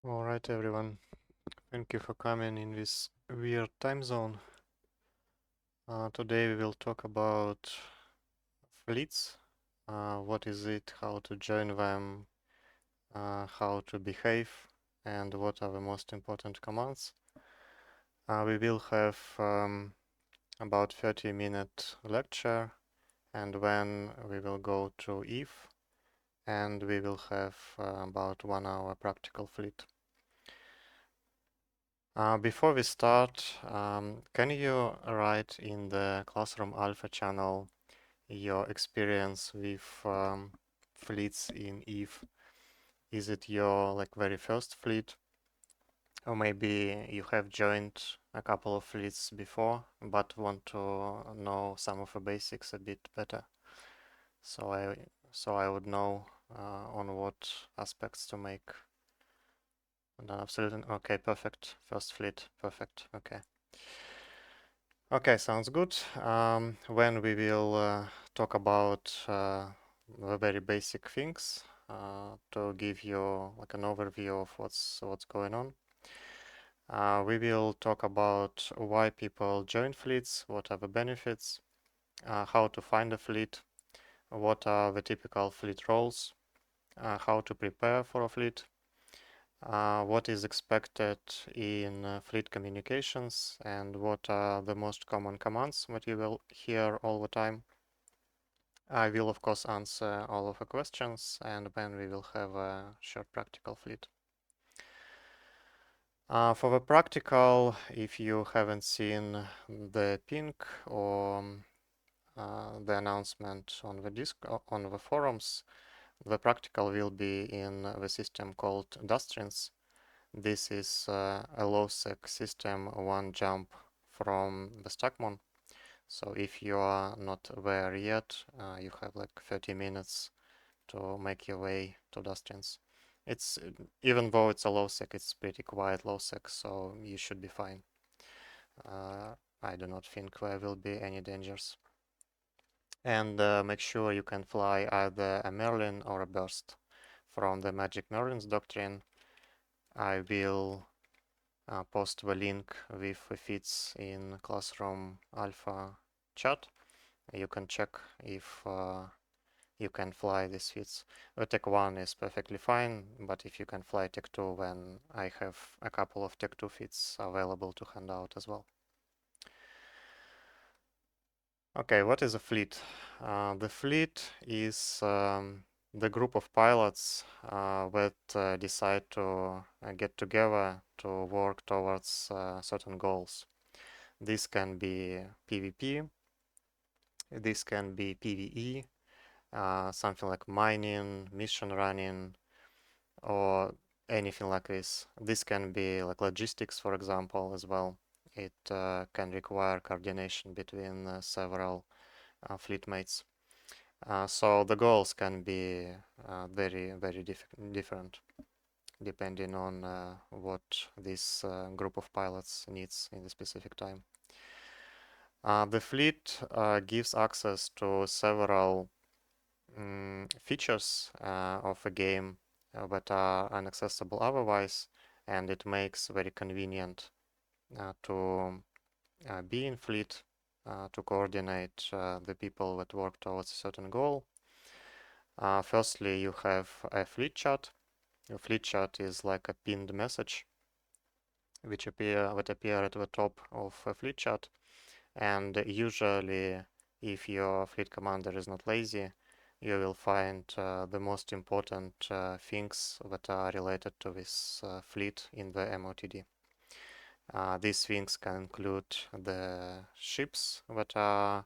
All right, everyone. Thank you for coming in this weird time zone. Today we will talk about fleets. What is it, how to join them, how to behave, and what are the most important commands. We will have about 30-minute lecture, and then we will go to if, and we will have about 1 hour practical fleet. Before we start, can you write in the Classroom Alpha channel your experience with fleets in Eve? Is it your very first fleet, or maybe you have joined a couple of fleets before but want to know some of the basics a bit better? So I would know on what aspects to make. No, absolutely. Okay, perfect. First fleet, perfect. Okay. Okay, sounds good. When we will talk about the very basic things to give you an overview of what's going on. We will talk about why people join fleets, what are the benefits, how to find a fleet, what are the typical fleet roles, how to prepare for a fleet, what is expected in fleet communications, and what are the most common commands that you will hear all the time. I will of course answer all of the questions, and then we will have a short practical fleet. For the practical, if you haven't seen the pink or the announcement on the forums, the practical will be in the system called Dustrins. This is a low-sec system, one jump from the Stackmon. So if you are not there yet, you have 30 minutes to make your way to Dustrins. It's even though it's a low-sec, it's pretty quiet low-sec, so you should be fine. I do not think there will be any dangers. And make sure you can fly either a Merlin or a Burst from the Magic Merlins doctrine. I will post the link with the feeds in Classroom Alpha chat. You can check if you can fly these feeds. Tech 1 is perfectly fine, but if you can fly Tech 2, then I have a couple of Tech 2 feeds available to hand out as well. Okay, what is a fleet? The fleet is the group of pilots that decide to get together to work towards certain goals. This can be PvP, this can be PvE, something like mining, mission running, or anything like this. This can be like logistics, for example, as well. It can require coordination between several fleet mates. So the goals can be very, very different depending on what this group of pilots needs in the specific time. The fleet gives access to several features of a game that are inaccessible otherwise, and it makes very convenient to be in fleet, to coordinate the people that work towards a certain goal. Firstly, you have a fleet chat. A fleet chat is like a pinned message which appear at the top of a fleet chat, and usually if your fleet commander is not lazy, you will find the most important things that are related to this fleet in the MOTD. These things can include the ships that are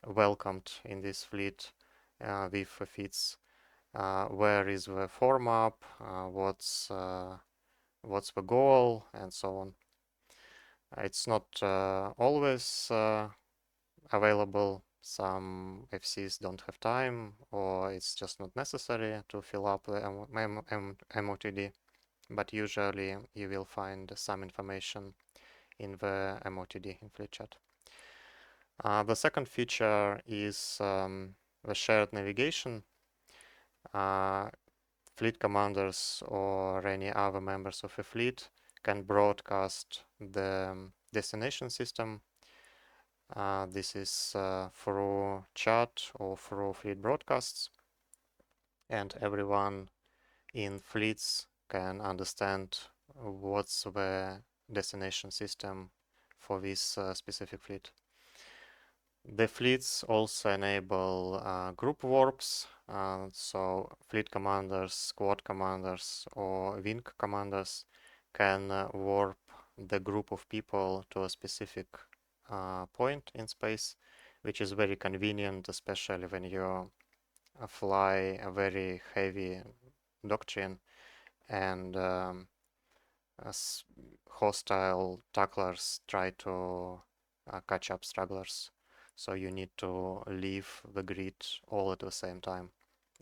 welcomed in this fleet with feats. Where is the form up? What's the goal, and so on. It's not always available. Some FCs don't have time, or it's just not necessary to fill up the MOTD, but usually you will find some information in the MOTD in fleet chat. The second feature is the shared navigation. fleet commanders or any other members of a fleet can broadcast the destination system. This is through chat or through fleet broadcasts, and everyone in fleets can understand what's the destination system for this specific fleet. The fleets also enable group warps, so fleet commanders, squad commanders, or wing commanders can warp the group of people to a specific point in space, which is very convenient, especially when you fly a very heavy doctrine and as hostile tacklers try to catch up stragglers. So you need to leave the grid all at the same time,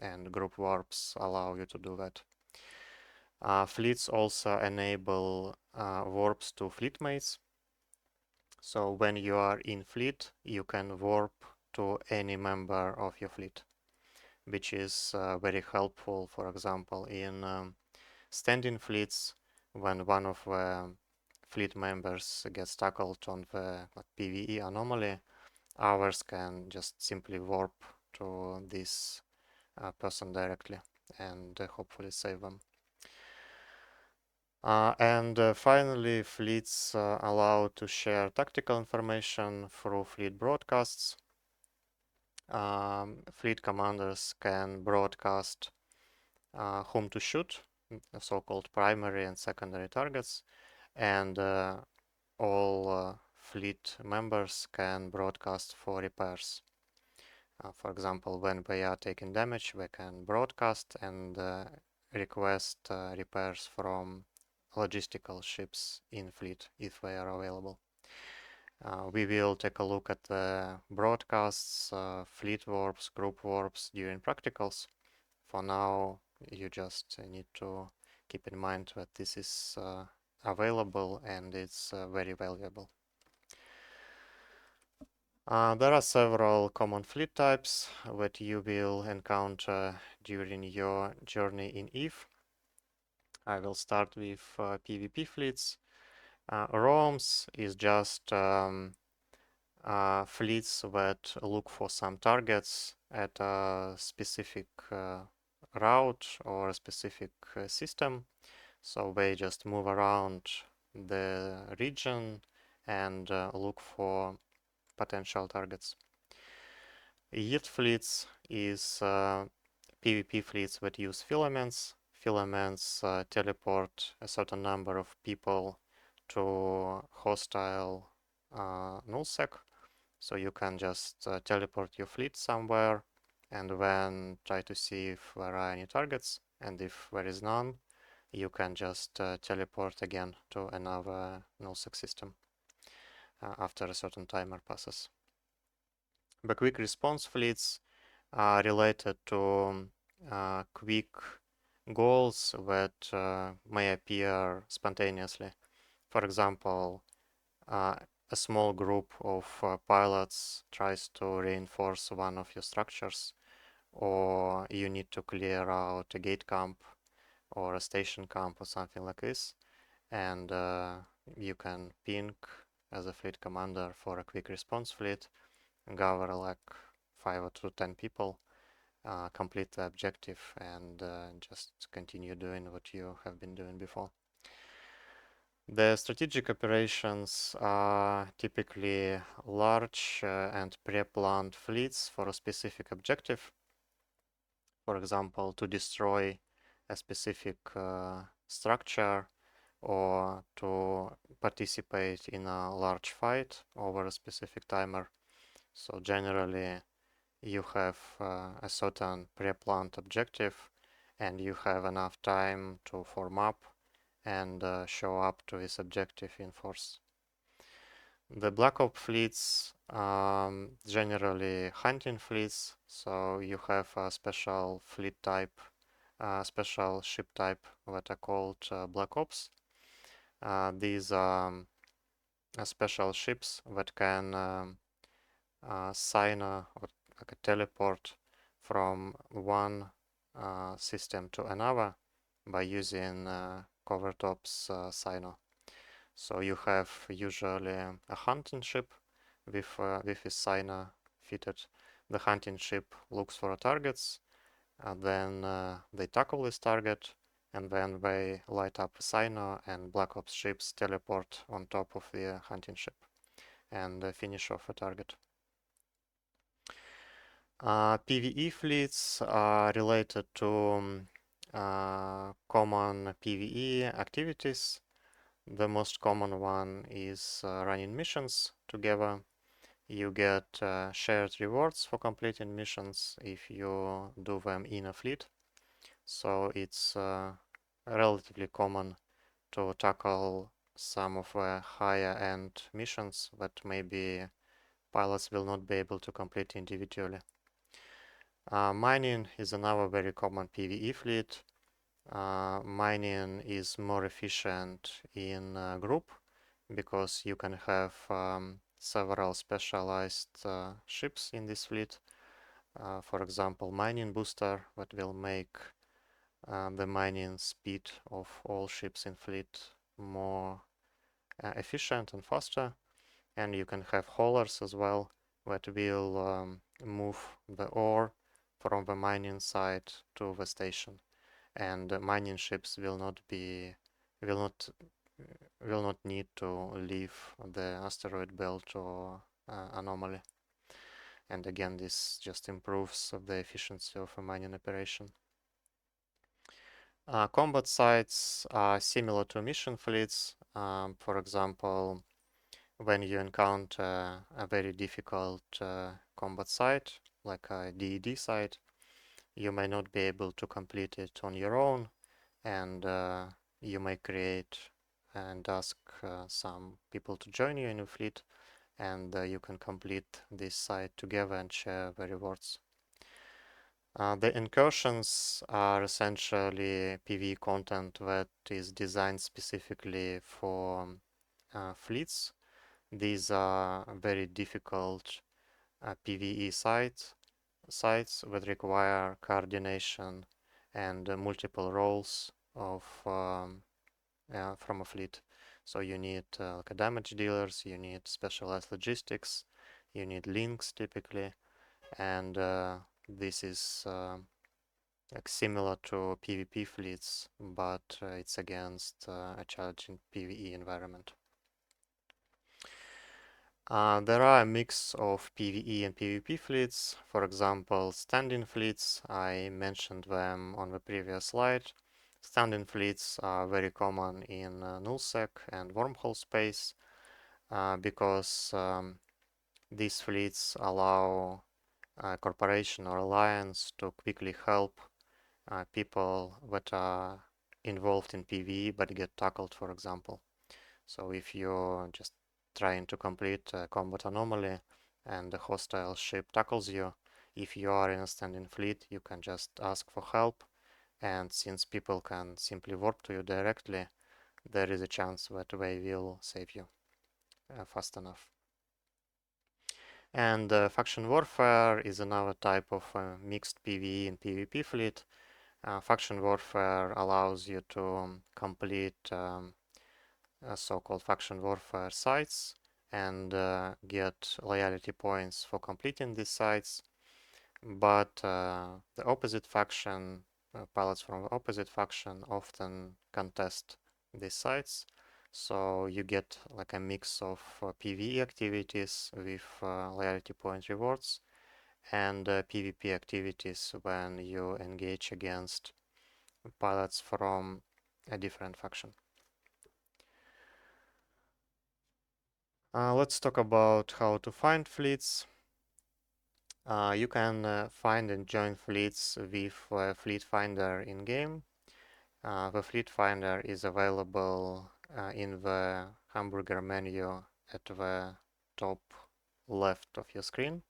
and group warps allow you to do that. Fleets also enable warps to fleet mates. So when you are in fleet, you can warp to any member of your fleet, which is very helpful, for example, in standing fleets. When one of the fleet members gets tackled on the PvE anomaly, ours can just simply warp to this person directly and hopefully save them. And finally, fleets allow to share tactical information through fleet broadcasts. Fleet commanders can broadcast whom to shoot, so-called primary and secondary targets, and all fleet members can broadcast for repairs. For example, when they are taking damage, they can broadcast and request repairs from logistical ships in fleet if they are available. We will take a look at the broadcasts, fleet warps, group warps during practicals. For now, you just need to keep in mind that this is available and it's very valuable. There are several common fleet types that you will encounter during your journey in EVE. I will start with PvP fleets. ROMs is just fleets that look for some targets at a specific route or a specific system. So they just move around the region and look for potential targets. Yield fleets is PvP fleets that use filaments. Filaments teleport a certain number of people to hostile nullsec. So you can just teleport your fleet somewhere and then try to see if there are any targets. And if there is none, you can just teleport again to another nullsec system after a certain timer passes. The quick response fleets are related to quick goals that may appear spontaneously. For example, a small group of pilots tries to reinforce one of your structures, or you need to clear out a gate camp or a station camp or something like this, and you can ping as a fleet commander for a quick response fleet, gather like 5 to 10 people, complete the objective, and just continue doing what you have been doing before. The strategic operations are typically large and pre-planned fleets for a specific objective. For example, to destroy a specific structure or to participate in a large fight over a specific timer. So generally, you have a certain pre-planned objective and you have enough time to form up and show up to this objective in force. The Black Ops fleets generally hunting fleets, so you have a special fleet type, special ship type that are called Black Ops. These are special ships that can sign or like a teleport from one system to another by using Covertop's signer. So you have usually a hunting ship with a signer fitted. The hunting ship looks for targets, and then they tackle this target, and then they light up the signer, and Black Ops ships teleport on top of the hunting ship and finish off a target. PvE fleets are related to common PvE activities. The most common one is running missions together. You get shared rewards for completing missions if you do them in a fleet. So it's relatively common to tackle some of the higher end missions that maybe pilots will not be able to complete individually. Mining is another very common PvE fleet. Mining is more efficient in a group because you can have several specialized ships in this fleet. For example, mining booster that will make the mining speed of all ships in fleet more efficient and faster. And you can have haulers as well that will move the ore from the mining site to the station. And mining ships will not need to leave the asteroid belt or anomaly. And again, this just improves the efficiency of a mining operation. Combat sites are similar to mission fleets. For example, when you encounter a very difficult combat site, like a DED site, you may not be able to complete it on your own, and you may create and ask some people to join you in your fleet, and you can complete this site together and share the rewards. The incursions are essentially PvE content that is designed specifically for fleets. These are very difficult PvE sites that require coordination and multiple roles of from a fleet. So you need like damage dealers, you need specialized logistics, you need links typically, and this is like similar to PvP fleets, but it's against a challenging PvE environment. There are a mix of PvE and PvP fleets. For example, standing fleets, I mentioned them on the previous slide. Standing fleets are very common in nullsec and wormhole space because these fleets allow a corporation or alliance to quickly help people that are involved in PvE but get tackled, for example. So if you're just trying to complete a combat anomaly and the hostile ship tackles you, if you are in a standing fleet, you can just ask for help. And since people can simply warp to you directly, there is a chance that they will save you fast enough. And faction warfare is another type of mixed PvE and PvP fleet. Faction warfare allows you to complete so-called faction warfare sites and get loyalty points for completing these sites. But the opposite faction, pilots from the opposite faction often contest these sites. So you get like a mix of PvE activities with loyalty point rewards and PvP activities when you engage against pilots from a different faction. Let's talk about how to find fleets. You can find and join fleets with Fleet Finder in-game. The Fleet Finder is available in the hamburger menu at the top left of your screen.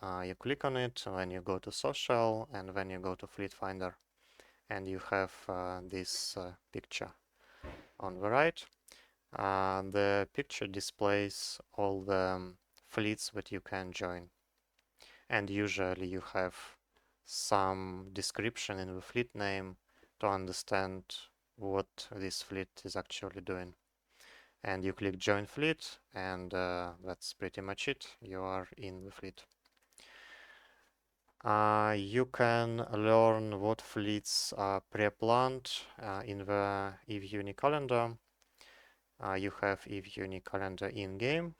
You click on it when you go to social and then you go to Fleet Finder, and you have this picture on the right. The picture displays all the fleets that you can join, and usually you have some description in the fleet name to understand what this fleet is actually doing. And you click join fleet, and that's pretty much it. You are in the fleet. You can learn what fleets are pre-planned in the Eve Uni calendar. You have Eve Uni calendar in-game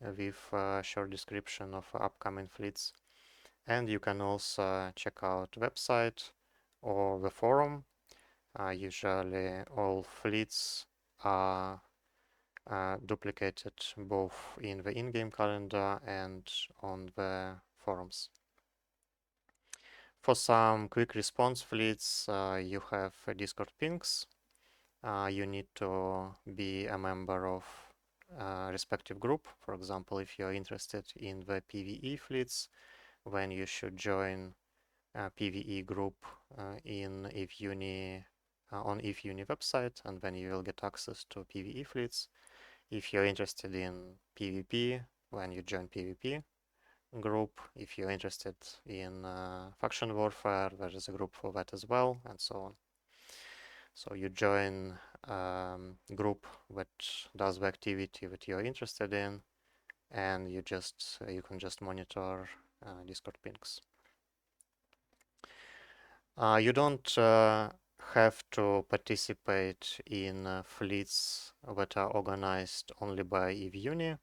with a short description of upcoming fleets. And you can also check out website or the forum. Usually all fleets are duplicated both in the in-game calendar and on the forums. For some quick response fleets, you have Discord pings. You need to be a member of respective group. For example, if you're interested in the PvE fleets, then you should join a PvE group in Eve Uni on Eve Uni website, and then you will get access to PvE fleets. If you're interested in PvP, then you join PvP group. If you're interested in faction warfare, there is a group for that as well, and so on. So you join group that does the activity that you're interested in, and you can just monitor Discord pings. You don't have to participate in fleets that are organized only by Eve Uni.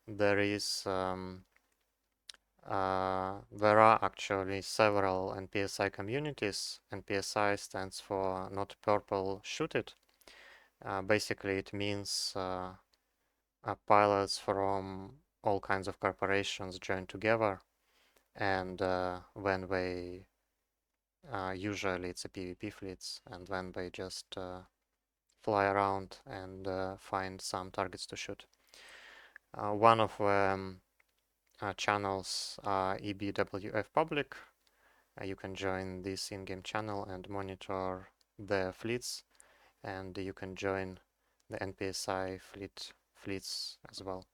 There are actually several NPSI communities. NPSI stands for Not Purple Shoot It. Basically, it means pilots from all kinds of corporations join together, and when they usually it's a PvP fleets, and then they just fly around and find some targets to shoot. One of channels EBWF Public. You can join this in-game channel and monitor the fleets, and you can join the NPSI fleets as well.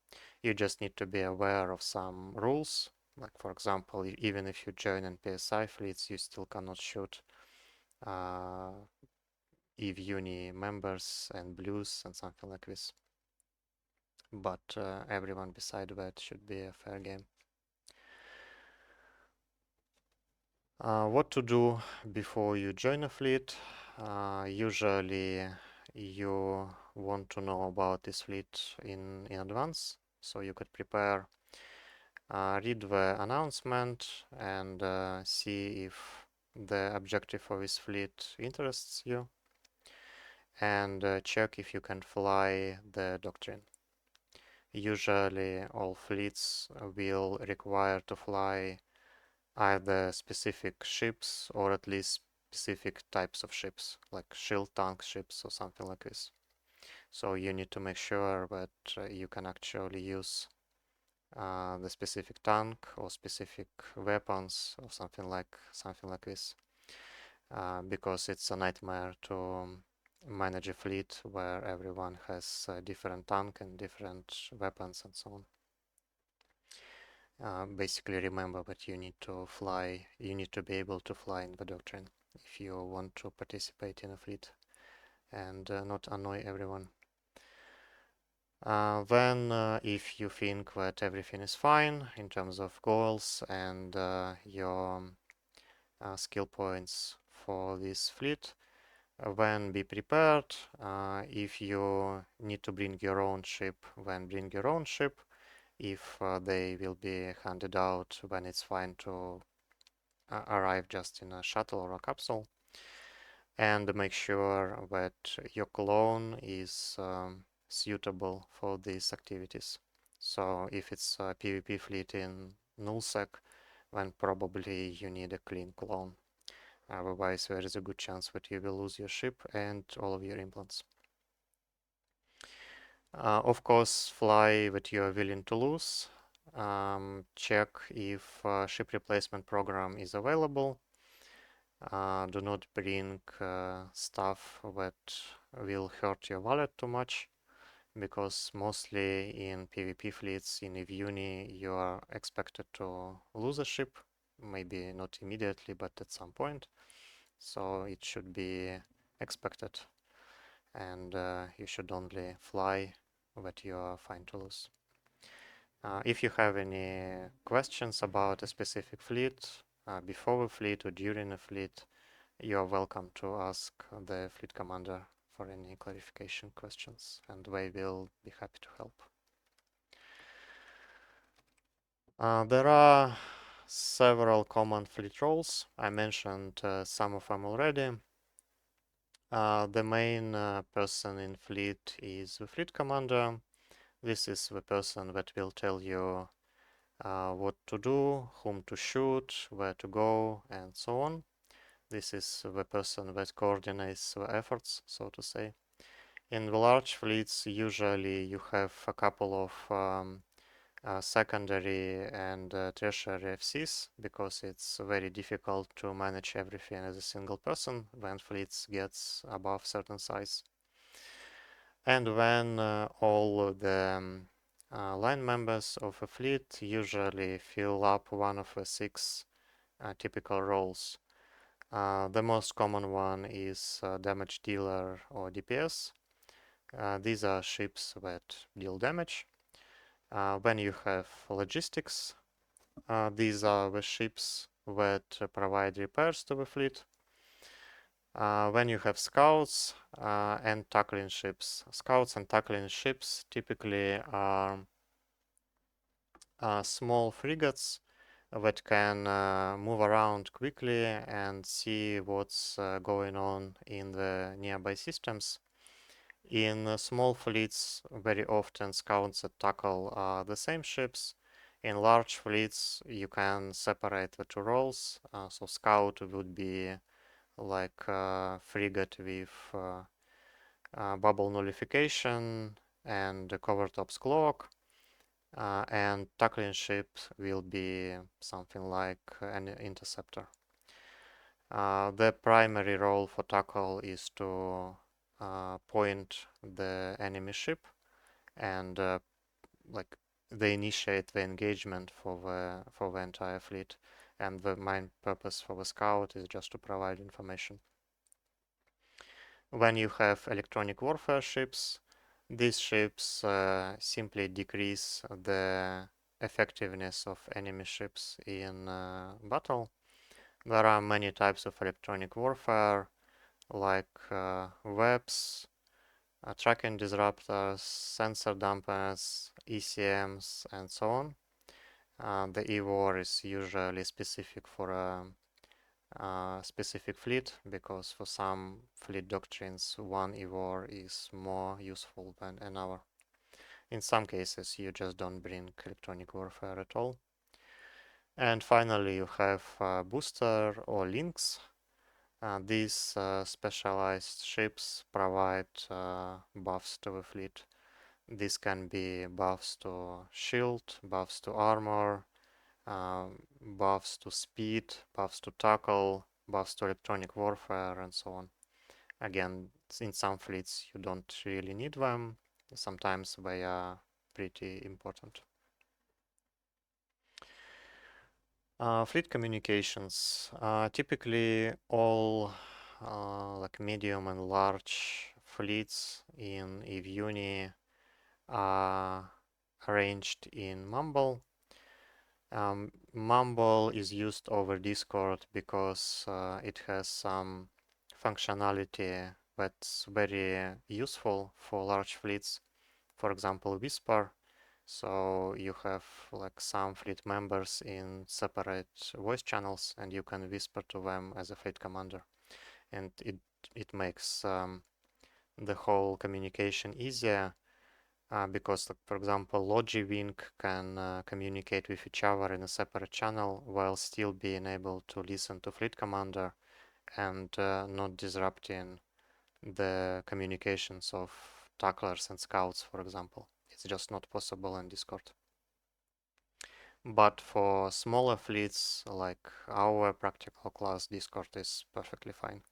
You just need to be aware of some rules. Like, for example, even if you join NPSI fleets, you still cannot shoot Eve Uni members and blues and something like this. But everyone beside that should be a fair game. What to do before you join a fleet? Usually you want to know about this fleet in advance, so you could prepare, read the announcement, and see if the objective of this fleet interests you, and check if you can fly the doctrine. Usually all fleets will require to fly either specific ships or at least specific types of ships, like shield tank ships or something like this. So you need to make sure that you can actually use the specific tank or specific weapons or something like this, because it's a nightmare to manage a fleet where everyone has a different tank and different weapons and so on. Basically, remember that you need to be able to fly in the doctrine if you want to participate in a fleet and not annoy everyone. Then, if you think that everything is fine in terms of goals and your skill points for this fleet, then be prepared. If you need to bring your own ship, then bring your own ship. If they will be handed out, then it's fine to arrive just in a shuttle or a capsule. And make sure that your clone is suitable for these activities. So if it's a PvP fleet in nullsec, then probably you need a clean clone. Otherwise, there is a good chance that you will lose your ship and all of your implants. Of course, fly that you are willing to lose. Check if ship replacement program is available. Do not bring stuff that will hurt your wallet too much, because mostly in PvP fleets in Eve Uni you are expected to lose a ship maybe not immediately, but at some point. So it should be expected, and you should only fly what you are fine to lose. If you have any questions about a specific fleet, before a fleet or during a fleet, you are welcome to ask the fleet commander for any clarification questions, and they will be happy to help. There are several common fleet roles. I mentioned some of them already. The main person in fleet is the fleet commander. This is the person that will tell you what to do, whom to shoot, where to go, and so on. This is the person that coordinates the efforts, so to say. In the large fleets, usually you have a couple of secondary and tertiary FCs, because it's very difficult to manage everything as a single person when fleets gets above certain size. And when all the line members of a fleet usually fill up one of the six typical roles. The most common one is damage dealer or DPS. These are ships that deal damage. When you have logistics, these are the ships that provide repairs to the fleet. When you have scouts and tackling ships. Scouts and tackling ships typically are small frigates that can move around quickly and see what's going on in the nearby systems. In small fleets, very often scouts that tackle the same ships. In large fleets, you can separate the two roles. So scout would be like a frigate with bubble nullification and covert ops cloak. And tackling ship will be something like an interceptor. The primary role for tackle is to point the enemy ship and like they initiate the engagement for the entire fleet, and the main purpose for the scout is just to provide information. When you have electronic warfare ships, these ships simply decrease the effectiveness of enemy ships in battle. There are many types of electronic warfare, like webs, tracking disruptors, sensor dampers, ECMs, and so on. The EWAR is usually specific for a specific fleet, because for some fleet doctrines, one EWAR is more useful than another. In some cases, you just don't bring electronic warfare at all. And finally, you have booster or links. These specialized ships provide buffs to the fleet. This can be buffs to shield, buffs to armor, buffs to speed, buffs to tackle, buffs to electronic warfare, and so on. Again, in some fleets you don't really need them. Sometimes they are pretty important. Fleet communications. Typically all like medium and large fleets in EVE-UNI are arranged in Mumble. Mumble is used over Discord because it has some functionality that's very useful for large fleets. For example, Whisper. So you have like some fleet members in separate voice channels, and you can whisper to them as a fleet commander, and it makes the whole communication easier. Because, like, for example, Logi-Wing can communicate with each other in a separate channel while still being able to listen to Fleet Commander and not disrupting the communications of tacklers and scouts, for example. It's just not possible in Discord. But for smaller fleets, like our practical class, Discord is perfectly fine.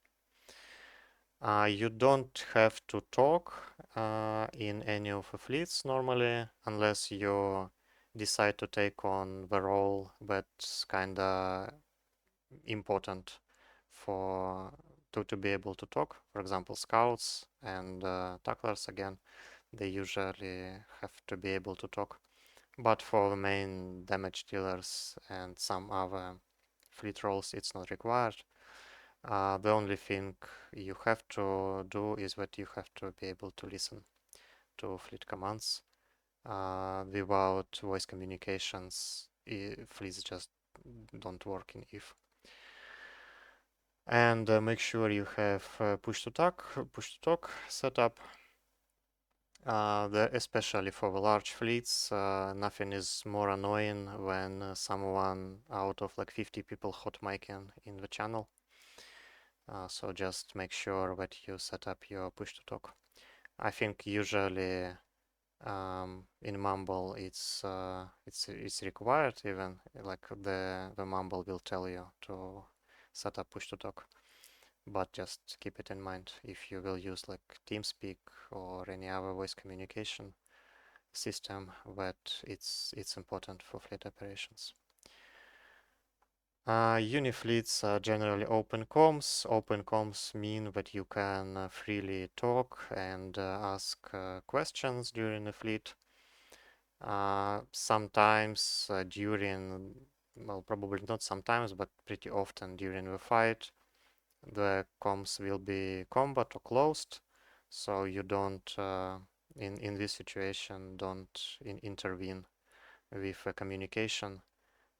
You don't have to talk in any of the fleets normally, unless you decide to take on the role that's kinda important for to be able to talk. For example, scouts and tacklers again, they usually have to be able to talk. But for the main damage dealers and some other fleet roles, it's not required. The only thing you have to do is that you have to be able to listen to fleet commands. Without voice communications, fleets just don't work in if. And make sure you have push to talk set up. Especially for the large fleets, nothing is more annoying when someone out of like 50 people hot micing in the channel. So just make sure that you set up your push to talk. I think usually in Mumble it's required, even like the Mumble will tell you to set up push to talk. But just keep it in mind if you will use like TeamSpeak or any other voice communication system, that it's important for fleet operations. Unifleets are generally open comms. Open comms mean that you can freely talk and ask questions during the fleet. Sometimes during, well, probably not sometimes, but pretty often during the fight, the comms will be combat or closed, so you don't, in this situation, don't intervene with communication,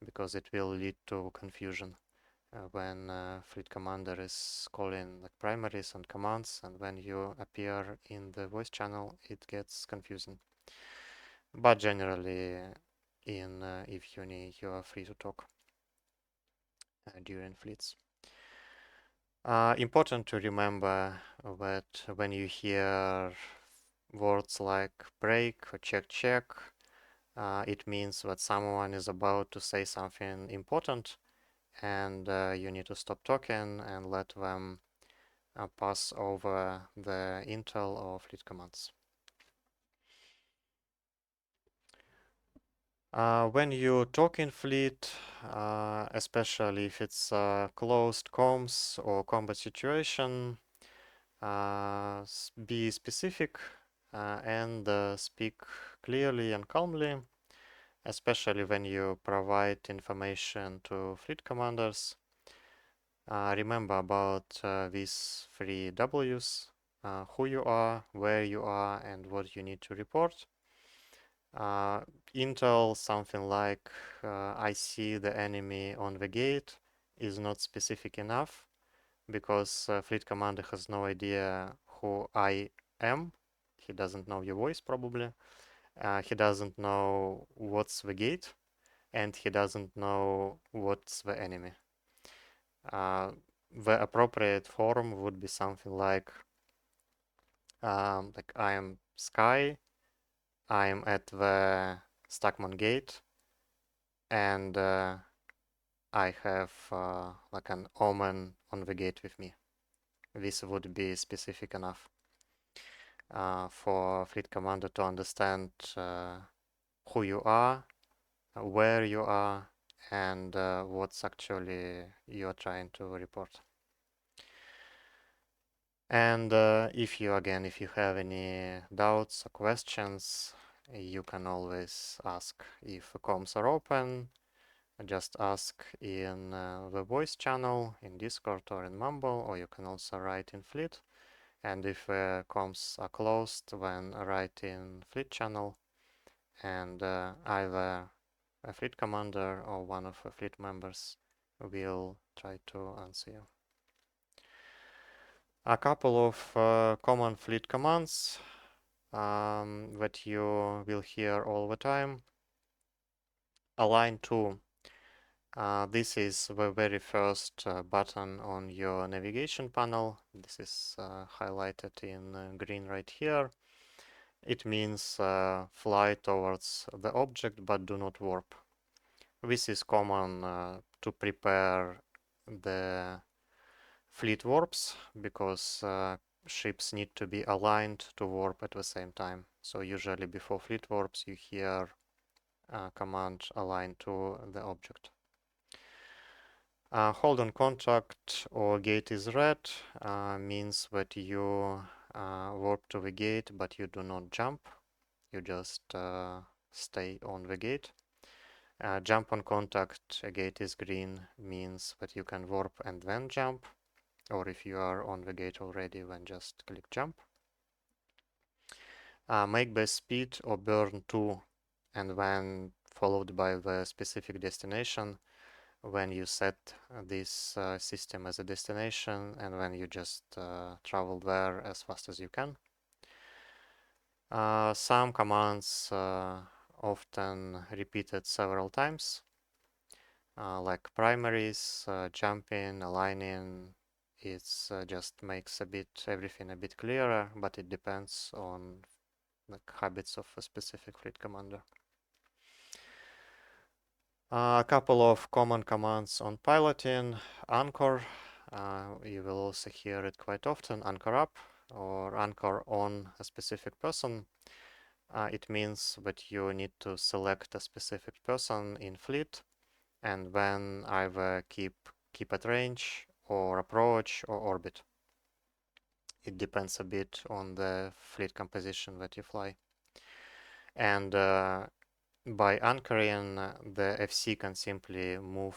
because it will lead to confusion when fleet commander is calling like primaries and commands, and when you appear in the voice channel, it gets confusing. But generally, in if uni, you are free to talk during fleets. Important to remember that when you hear words like break or check, it means that someone is about to say something important, and you need to stop talking and let them pass over the intel or fleet commands. When you talk in fleet, especially if it's closed comms or combat situation, be specific and speak clearly and calmly, especially when you provide information to fleet commanders. Remember about these three W's: who you are, where you are, and what you need to report. Intel, something like I see the enemy on the gate, is not specific enough, because fleet commander has no idea who I am. He doesn't know your voice probably. He doesn't know what's the gate, and he doesn't know what's the enemy. The appropriate form would be something like I am Sky, I am at the Stackman gate, and I have like an omen on the gate with me. This would be specific enough for fleet commander to understand who you are, where you are, and what's actually you're trying to report. And if you have any doubts or questions, you can always ask. If comms are open, just ask in the voice channel in Discord or in Mumble, or you can also write in Fleet. And if comms are closed, then write in Fleet channel, and either a Fleet commander or one of the Fleet members will try to answer you. A couple of common Fleet commands that you will hear all the time. Align to. This is the very first button on your navigation panel. This is highlighted in green right here. It means fly towards the object but do not warp. This is common to prepare the fleet warps, because ships need to be aligned to warp at the same time. So usually before fleet warps you hear command aligned to the object. Hold on contact or gate is red means that you warp to the gate, but you do not jump. You just stay on the gate. Jump on contact, gate is green, means that you can warp and then jump. Or if you are on the gate already, then just click jump. Make base speed or burn 2, and then followed by the specific destination when you set this system as a destination, and then you just travel there as fast as you can. Some commands often repeated several times, like primaries, jumping, aligning. It just makes everything a bit clearer, but it depends on the habits of a specific fleet commander. A couple of common commands on piloting. Anchor, you will also hear it quite often, anchor up or anchor on a specific person. It means that you need to select a specific person in fleet and then either keep at range or approach or orbit. It depends a bit on the fleet composition that you fly. And by anchoring, the FC can simply move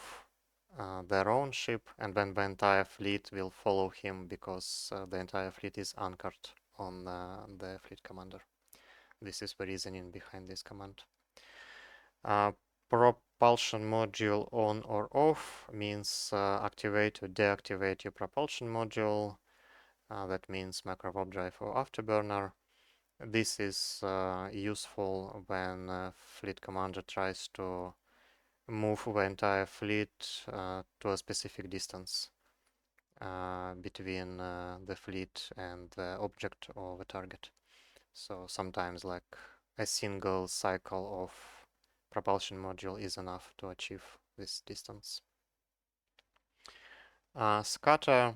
their own ship, and then the entire fleet will follow him because the entire fleet is anchored on the fleet commander. This is the reasoning behind this command. Propulsion module on or off means activate or deactivate your propulsion module. That means macro warp drive or afterburner. This is useful when fleet commander tries to move the entire fleet to a specific distance between the fleet and the object or the target. So sometimes like a single cycle of propulsion module is enough to achieve this distance. Scatter.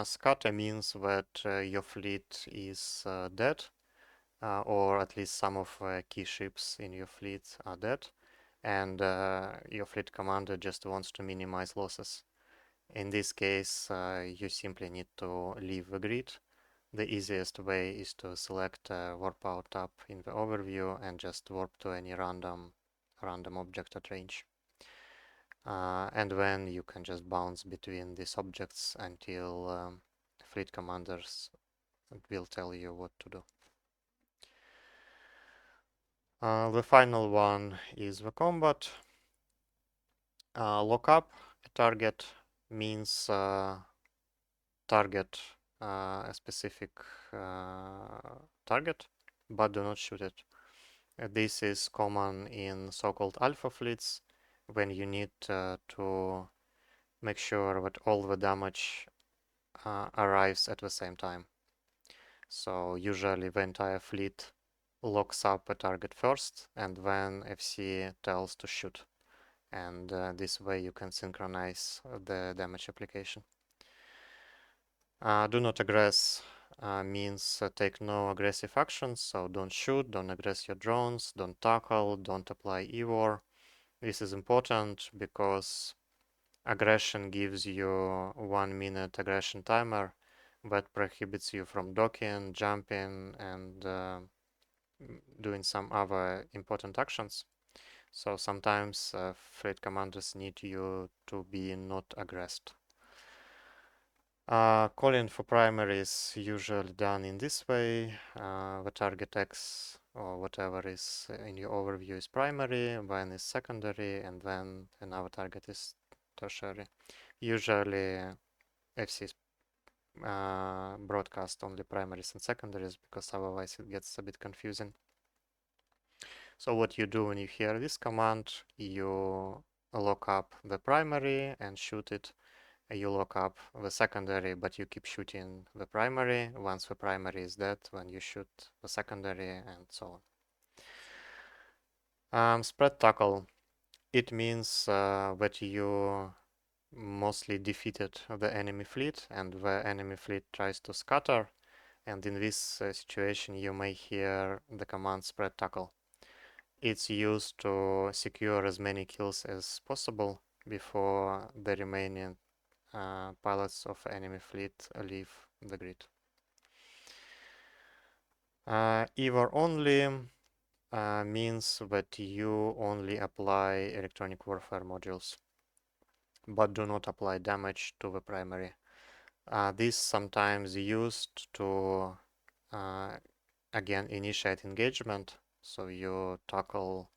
Scatter means that your fleet is dead, or at least some of key ships in your fleet are dead, and your fleet commander just wants to minimize losses. In this case, you simply need to leave the grid. The easiest way is to select warp out tab in the overview and just warp to any random object at range. And then you can just bounce between these objects until fleet commanders will tell you what to do. The final one is the combat. Lock up a target means target a specific target, but do not shoot it. This is common in so-called alpha fleets when you need to make sure that all the damage arrives at the same time. So usually the entire fleet locks up a target first, and then FC tells to shoot. And this way you can synchronize the damage application. Do not aggress means take no aggressive actions, so don't shoot, don't aggress your drones, don't tackle, don't apply EWAR. This is important because aggression gives you 1 minute aggression timer that prohibits you from docking, jumping, and doing some other important actions. So sometimes fleet commanders need you to be not aggressed. Calling for primary is usually done in this way. The target X or whatever is in your overview is primary, then is secondary, and then another target is tertiary. Usually FCs broadcast only primaries and secondaries because otherwise it gets a bit confusing. So what you do when you hear this command, you lock up the primary and shoot it. You lock up the secondary, but you keep shooting the primary. Once the primary is dead, then you shoot the secondary, and so on. Spread tackle. It means that you mostly defeated the enemy fleet, and the enemy fleet tries to scatter. And in this situation, you may hear the command spread tackle. It's used to secure as many kills as possible before the remaining pilots of enemy fleet leave the grid. Ivor only means that you only apply electronic warfare modules, but do not apply damage to the primary. This sometimes used to again initiate engagement, so you tackle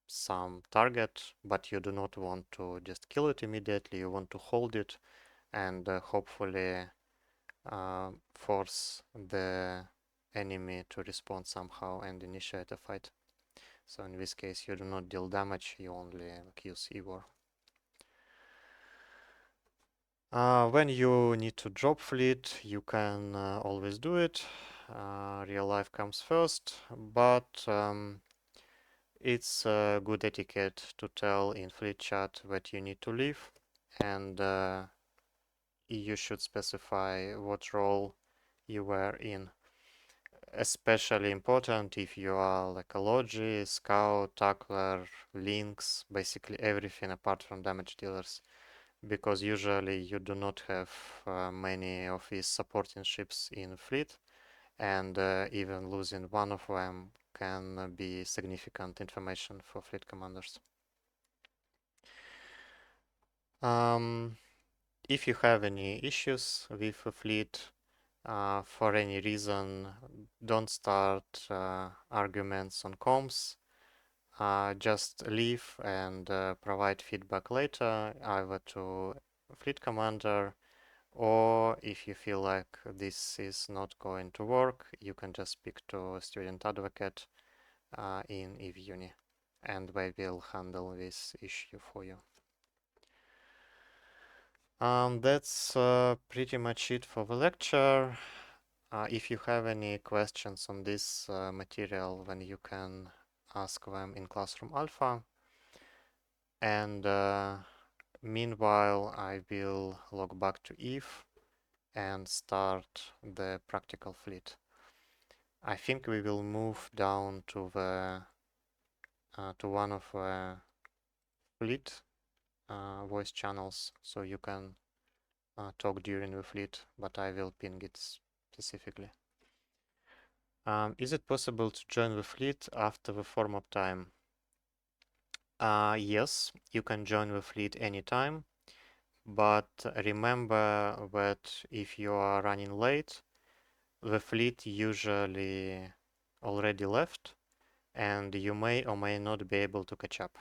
some target, but you do not want to just kill it immediately. You want to hold it and hopefully force the enemy to respond somehow and initiate a fight. So in this case, you do not deal damage, you only use Ivor. When you need to drop fleet, you can always do it. Real life comes first, but it's good etiquette to tell in fleet chat that you need to leave, and you should specify what role you were in. Especially important if you are like a Logi, Scout, Tackler, Lynx, basically everything apart from damage dealers, because usually you do not have many of these supporting ships in fleet, and even losing one of them can be significant information for fleet commanders. If you have any issues with a fleet, for any reason, don't start arguments on comms. Just leave and provide feedback later, either to fleet commander, or if you feel like this is not going to work, you can just speak to student advocate in EVE Uni, and they will handle this issue for you. That's pretty much it for the lecture. If you have any questions on this material, then you can ask them in Classroom Alpha. And meanwhile, I will log back to EVE and start the practical fleet. I think we will move down to the to one of the fleet voice channels, so you can talk during the fleet, but I will ping it specifically. Is it possible to join the fleet after the form-up time? Yes, you can join the fleet anytime, but remember that if you are running late, the fleet usually already left, and you may or may not be able to catch up.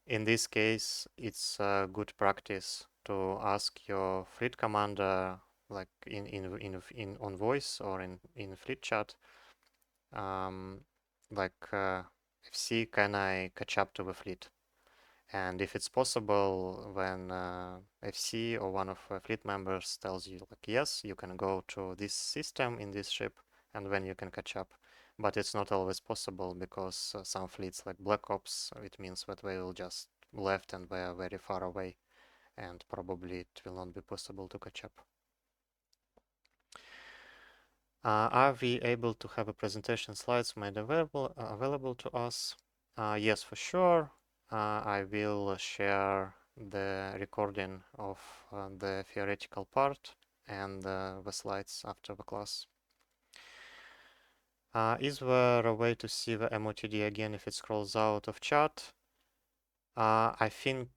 In this case, it's a good practice to ask your fleet commander, like in on voice or in fleet chat, like FC, can I catch up to the fleet? And if it's possible, when FC or one of fleet members tells you like yes, you can go to this system in this ship, and then you can catch up. But it's not always possible because some fleets like Black Ops, it means that they will just left and they are very far away, and probably it will not be possible to catch up. Are we able to have a presentation slides made available to us? Yes, for sure. I will share the recording of the theoretical part and the slides after the class. Is there a way to see the MOTD again if it scrolls out of chat? I think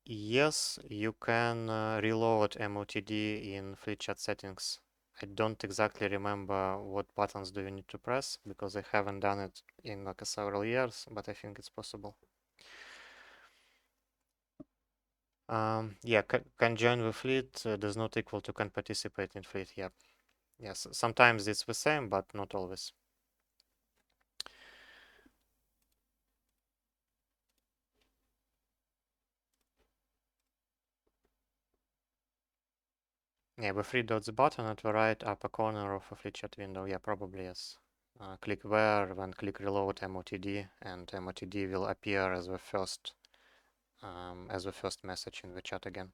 yes, you can reload MOTD in fleet chat settings. I don't exactly remember what buttons do you need to press because I haven't done it in like several years, but I think it's possible. Yeah, can join the fleet does not equal to can participate in fleet. Yeah, yes. Sometimes it's the same, but not always. Yeah, the three dots button at the right upper corner of a fleet chat window. Yeah, probably yes. Click there, then click reload MOTD, and MOTD will appear as the first message in the chat again.